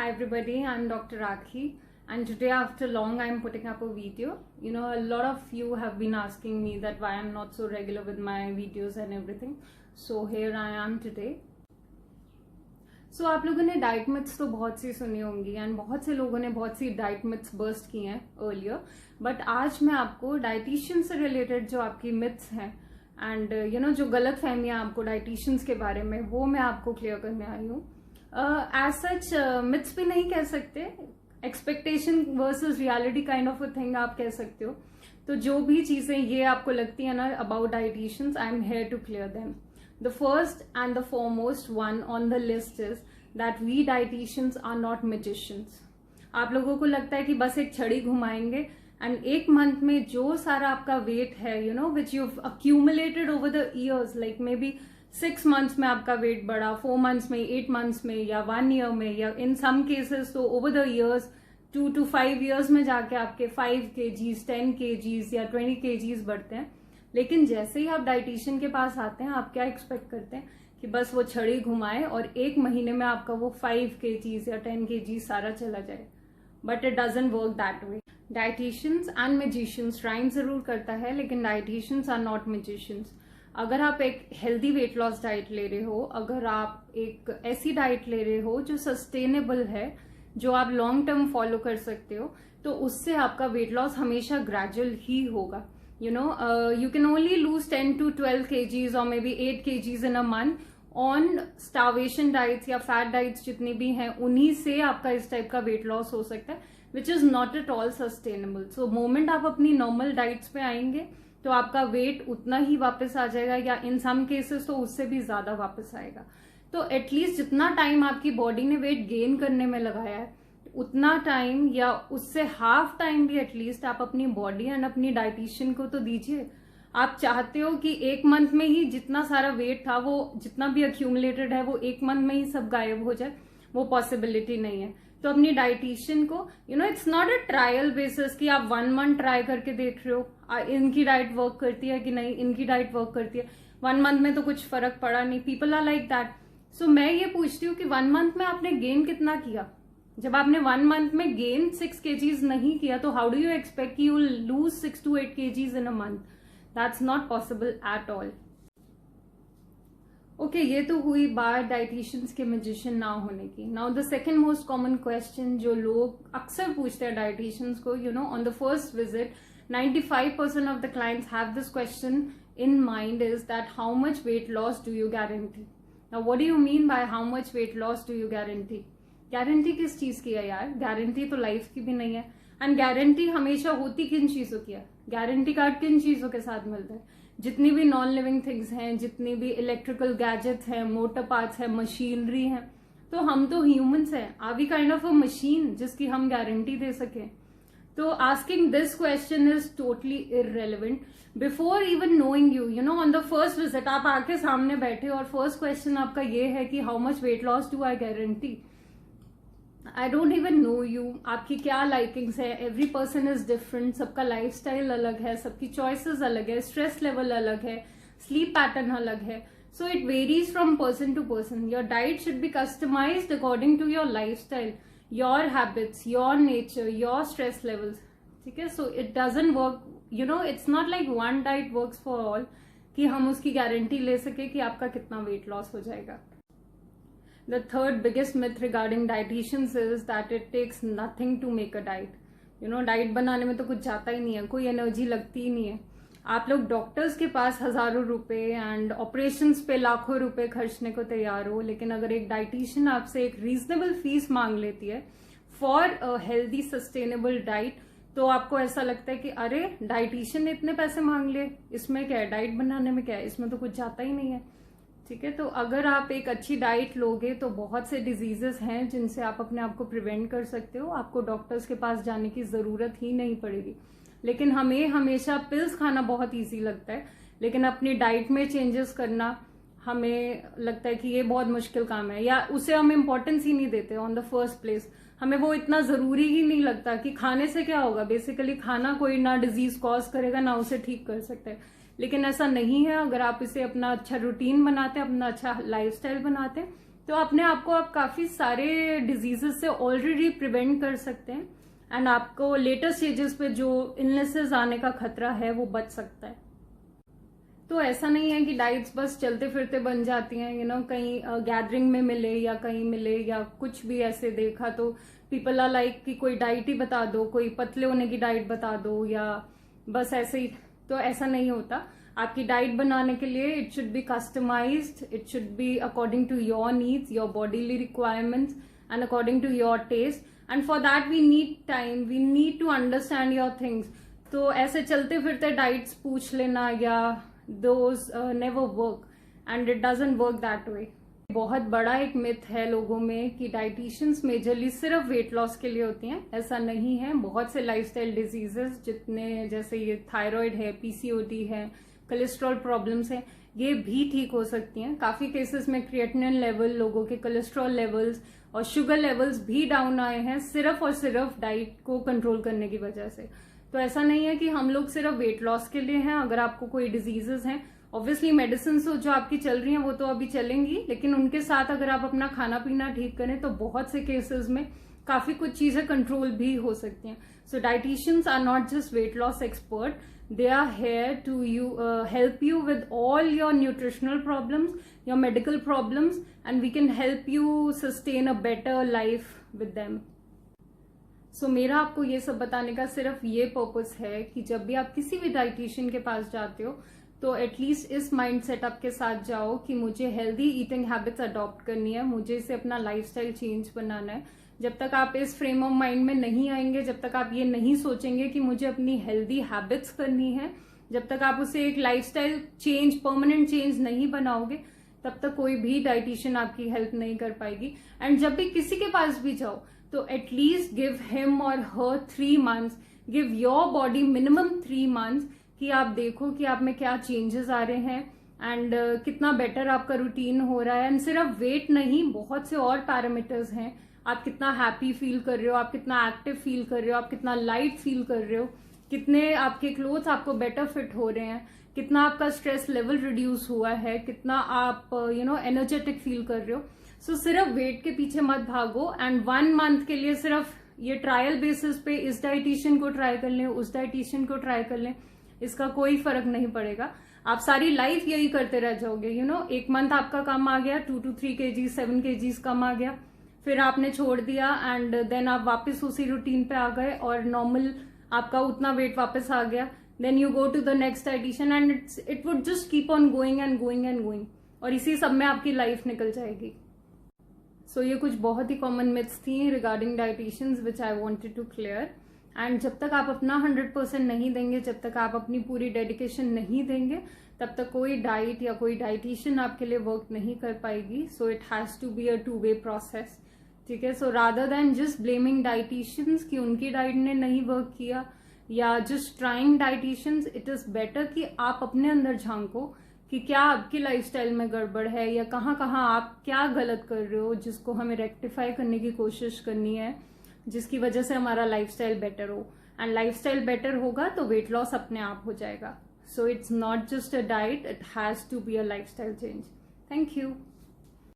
Hi everybody, I'm Dr. Rakhi, and today after long I'm putting up a video. You know, a lot of you have been asking me that why I'm not so regular with my videos and everything. So here I am today. So आप लोगों ने diet myths तो बहुत सी सुनी होंगी and बहुत से लोगों ने बहुत सी डाइट मिथ्स बर्स्ट की हैं अर्लियर, बट आज मैं आपको डाइटिशियन से रिलेटेड जो आपकी मिथ्स हैं एंड जो गलत फहमियां आपको डाइटिशियंस के बारे में वो मैं आपको क्लियर करने आई हूँ. एज सच मिथ्स भी नहीं कह सकते, expectation versus reality kind of a thing आप कह सकते हो. तो जो भी चीजें ये आपको लगती है ना about dietitians, I am here to clear them. The first and the foremost one on the list is that we dietitians are not magicians. आप लोगों को लगता है कि बस एक छड़ी घुमाएंगे एंड एक मंथ में जो सारा आपका वेट है which you accumulated over the years, like maybe 6 months में आपका वेट बढ़ा, 4 months में, 8 months में, या 1 year में, या in some cases तो over the years 2 to 5 years में जाके आपके 5 kgs, 10 kgs या 20 kgs बढ़ते हैं. लेकिन जैसे ही आप डाइटिशियन के पास आते हैं, आप क्या एक्सपेक्ट करते हैं कि बस वो छड़ी घुमाए और एक महीने में आपका वो 5 kgs या 10 kgs सारा चला जाए. But it doesn't work that way. Dietitians and magicians rhyme जरूर करता है, लेकिन डाइटिशियंस आर नॉट मैजिशियंस. अगर आप एक हेल्दी वेट लॉस डाइट ले रहे हो, अगर आप एक ऐसी डाइट ले रहे हो जो सस्टेनेबल है, जो आप लॉन्ग टर्म फॉलो कर सकते हो, तो उससे आपका वेट लॉस हमेशा ग्रेजुअल ही होगा. You can only lose 10 to 12 kgs or maybe 8 kgs in a month on starvation diets या fat diets जितनी भी हैं, उन्हीं से आपका इस टाइप का वेट लॉस हो सकता है, which is not at all sustainable. So moment आप अपनी नॉर्मल डाइट्स पे आएंगे तो आपका वेट उतना ही वापस आ जाएगा, या इन सम केसेस तो उससे भी ज्यादा वापस आएगा. तो एटलीस्ट जितना टाइम आपकी बॉडी ने वेट गेन करने में लगाया है, उतना टाइम या उससे हाफ टाइम भी एटलीस्ट आप अपनी बॉडी एंड अपनी डाइटिशियन को तो दीजिए. आप चाहते हो कि एक मंथ में ही जितना सारा वेट था, वो जितना भी अक्यूमुलेटेड है, वो एक मंथ में ही सब गायब हो जाए, वो पॉसिबिलिटी नहीं है. तो अपनी डाइटिशियन को it's not a trial basis कि आप 1 month ट्राई करके देख रहे हो इनकी डाइट वर्क करती है कि नहीं, इनकी डाइट वर्क करती है, 1 month में तो कुछ फर्क पड़ा नहीं. People are like that. So मैं ये पूछती हूँ कि 1 month में आपने गेन कितना किया? जब आपने 1 month में गेन 6 kgs नहीं किया, तो हाउ डू यू एक्सपेक्ट कि you lose 6 to 8 kgs in a month? That's not possible at all. Okay, ये तो हुई बात डाइटिशियंस के मैजिशियन ना होने की. Now the second most common question जो लोग अक्सर पूछते हैं डाइटिशियंस को, on the first visit 95% of the clients have this question in mind is that how much weight loss do you guarantee? Now what do you mean by how much weight loss do you guarantee? Guarantee किस चीज की है यार? Guarantee तो life की भी नहीं है. एंड गारंटी हमेशा होती किन चीजों की है? गारंटी कार्ड किन चीजों के साथ मिलता है? जितनी भी नॉन लिविंग थिंग्स हैं, जितनी भी इलेक्ट्रिकल गैजेट्स हैं, मोटर पार्ट्स है, मशीनरी है, तो हम तो ह्यूमंस हैं. Are we kind of a machine जिसकी हम गारंटी दे सके? तो asking this question is totally irrelevant. Before even knowing you on the first visit आप आके सामने बैठे और फर्स्ट क्वेश्चन आपका ये है कि how much weight loss do I guarantee? I don't even know you. आपकी क्या लाइकिंग्स है? Every person is different. सबका लाइफस्टाइल अलग है, सबकी चॉइसेस अलग है, स्ट्रेस लेवल अलग है, स्लीप पैटर्न अलग है. So it varies from person to person. Your diet should be customised according to your lifestyle, your habits, your nature, your stress levels. ठीक है. So it doesn't work, it's not like one diet works for all कि हम उसकी guarantee ले सके कि आपका कितना वेट लॉस हो जाएगा. The third biggest myth regarding dietitians is that it takes nothing to make a diet. Diet बनाने में तो कुछ जाता ही नहीं है, कोई एनर्जी लगती ही नहीं है. आप लोग डॉक्टर्स के पास हजारों रुपए एंड ऑपरेशंस पे लाखों रुपए खर्चने को तैयार हो, लेकिन अगर एक डाइटिशियन आपसे एक रीजनेबल फीस मांग लेती है for a healthy sustainable diet, तो आपको ऐसा लगता है कि अरे डाइटिशियन ने इतने पैसे मांग लिए, इसमें क्या है, डाइट बनाने में क्या है, इसमें तो कुछ जाता ही नहीं है. ठीक है. तो अगर आप एक अच्छी डाइट लोगे तो बहुत से डिजीजेस हैं जिनसे आप अपने आप को प्रिवेंट कर सकते हो. आपको डॉक्टर्स के पास जाने की जरूरत ही नहीं पड़ेगी. लेकिन हमें हमेशा पिल्स खाना बहुत इजी लगता है, लेकिन अपनी डाइट में चेंजेस करना हमें लगता है कि ये बहुत मुश्किल काम है, या उसे हम इम्पोर्टेंस ही नहीं देते ऑन द फर्स्ट प्लेस. हमें वो इतना जरूरी ही नहीं लगता कि खाने से क्या होगा. बेसिकली खाना कोई ना डिजीज कॉज करेगा ना उसे ठीक कर सकता है. लेकिन ऐसा नहीं है. अगर आप इसे अपना अच्छा रूटीन बनाते हैं, अपना अच्छा लाइफस्टाइल बनाते हैं, तो अपने आप को आप काफी सारे डिजीजेस से ऑलरेडी प्रिवेंट कर सकते हैं एंड आपको लेटर स्टेजेस पे जो इलनेसेस आने का खतरा है वो बच सकता है। तो ऐसा नहीं है कि डाइट्स बस चलते फिरते बन जाती हैं, कहीं गैदरिंग में मिले या कहीं मिले या कुछ भी ऐसे देखा तो पीपल आर लाइक कि कोई डाइट ही बता दो, कोई पतले होने की डाइट बता दो या बस ऐसे ही। तो ऐसा नहीं होता। आपकी डाइट बनाने के लिए it should be customised, it should be according to your needs, your bodily requirements and according to your taste and for that we need time, we need to understand your things. तो ऐसे चलते फिरते diets पूछ लेना या those never work and it doesn't work that way। बहुत बड़ा एक मिथ है लोगों में कि डाइटिशियंस मेजरली सिर्फ वेट लॉस के लिए होती हैं। ऐसा नहीं है। बहुत से लाइफस्टाइल डिजीजेस जितने जैसे ये थायराइड है, पीसीओडी है, कोलेस्ट्रॉल प्रॉब्लम्स है, ये भी ठीक हो सकती हैं। काफी केसेस में क्रिएटिनिन लेवल, लोगों के कोलेस्ट्रॉल लेवल्स और शुगर लेवल्स भी डाउन आए हैं सिर्फ और सिर्फ डाइट को कंट्रोल करने की वजह से। तो ऐसा नहीं है कि हम लोग सिर्फ वेट लॉस के लिए हैं। अगर आपको कोई डिजीजेस हैं, ऑब्वियसली मेडिसिन जो आपकी चल रही हैं वो तो अभी चलेंगी, लेकिन उनके साथ अगर आप अपना खाना पीना ठीक करें तो बहुत से केसेस में काफी कुछ चीजें कंट्रोल भी हो सकती हैं। So dietitians are not just weight loss expert, they are here to help you with all your nutritional problems, your medical problems, and we can help you sustain a better life with them। So मेरा आपको ये सब बताने का सिर्फ ये purpose है कि जब भी आप किसी भी डाइटिशियन के पास जाते हो तो एटलीस्ट इस माइंड सेटअप के साथ जाओ कि मुझे हेल्दी ईटिंग हैबिट्स अडॉप्ट करनी है, मुझे इसे अपना लाइफस्टाइल चेंज बनाना है। जब तक आप इस फ्रेम ऑफ माइंड में नहीं आएंगे, जब तक आप ये नहीं सोचेंगे कि मुझे अपनी हेल्दी हैबिट्स करनी है, जब तक आप उसे एक लाइफस्टाइल चेंज, परमानेंट चेंज नहीं बनाओगे, तब तक कोई भी डाइटिशियन आपकी हेल्प नहीं कर पाएगी। एंड जब भी किसी के पास भी जाओ तो एटलीस्ट गिव हिम और हर 3 months, give your body minimum 3 months कि आप देखो कि आप में क्या चेंजेस आ रहे हैं एंड कितना बेटर आपका रूटीन हो रहा है। एंड सिर्फ वेट नहीं, बहुत से और पैरामीटर्स हैं। आप कितना हैप्पी फील कर रहे हो, आप कितना एक्टिव फील कर रहे हो, आप कितना लाइट फील कर रहे हो, कितने आपके क्लोथ्स आपको बेटर फिट हो रहे हैं, कितना आपका स्ट्रेस लेवल रिड्यूस हुआ है, कितना आप एनर्जेटिक फील कर रहे हो। सो सिर्फ वेट के पीछे मत भागो एंड 1 month के लिए सिर्फ ये ट्रायल बेसिस पे इस डाइटिशियन को ट्राई कर लें, उस डाइटिशियन को ट्राई कर लें, इसका कोई फर्क नहीं पड़ेगा। आप सारी लाइफ यही करते रह जाओगे। 1 month आपका कम आ गया, 2 to 3 kgs 7 kgs कम आ गया, फिर आपने छोड़ दिया एंड देन आप वापस उसी रूटीन पे आ गए और नॉर्मल आपका उतना वेट वापस आ गया। Then you go to the next dietitian and it would just keep on going and going and going और इसी सब में आपकी लाइफ निकल जाएगी। सो ये कुछ बहुत ही कॉमन मिथ्स थी regarding dietitians which I wanted to clear. And जब तक आप अपना 100% नहीं देंगे, जब तक आप अपनी पूरी डेडिकेशन नहीं देंगे, तब तक कोई डाइट या कोई डाइटिशियन आपके लिए वर्क नहीं कर पाएगी। So it has to be a 2-way process. ठीक है। So rather than just blaming dietitians कि उनकी डाइट ने नहीं वर्क किया या just trying dietitians, it is better कि आप अपने अंदर झांको कि क्या आपकी लाइफस्टाइल में गड़बड़ है या कहाँ कहाँ आप क्या गलत कर रहे हो, जिसको हमें रेक्टिफाई करने की कोशिश करनी है, जिसकी वजह से हमारा लाइफस्टाइल बेटर हो। एंड लाइफस्टाइल बेटर होगा तो वेट लॉस अपने आप हो जाएगा। So it's not just a diet, it has to be a lifestyle change. Thank you.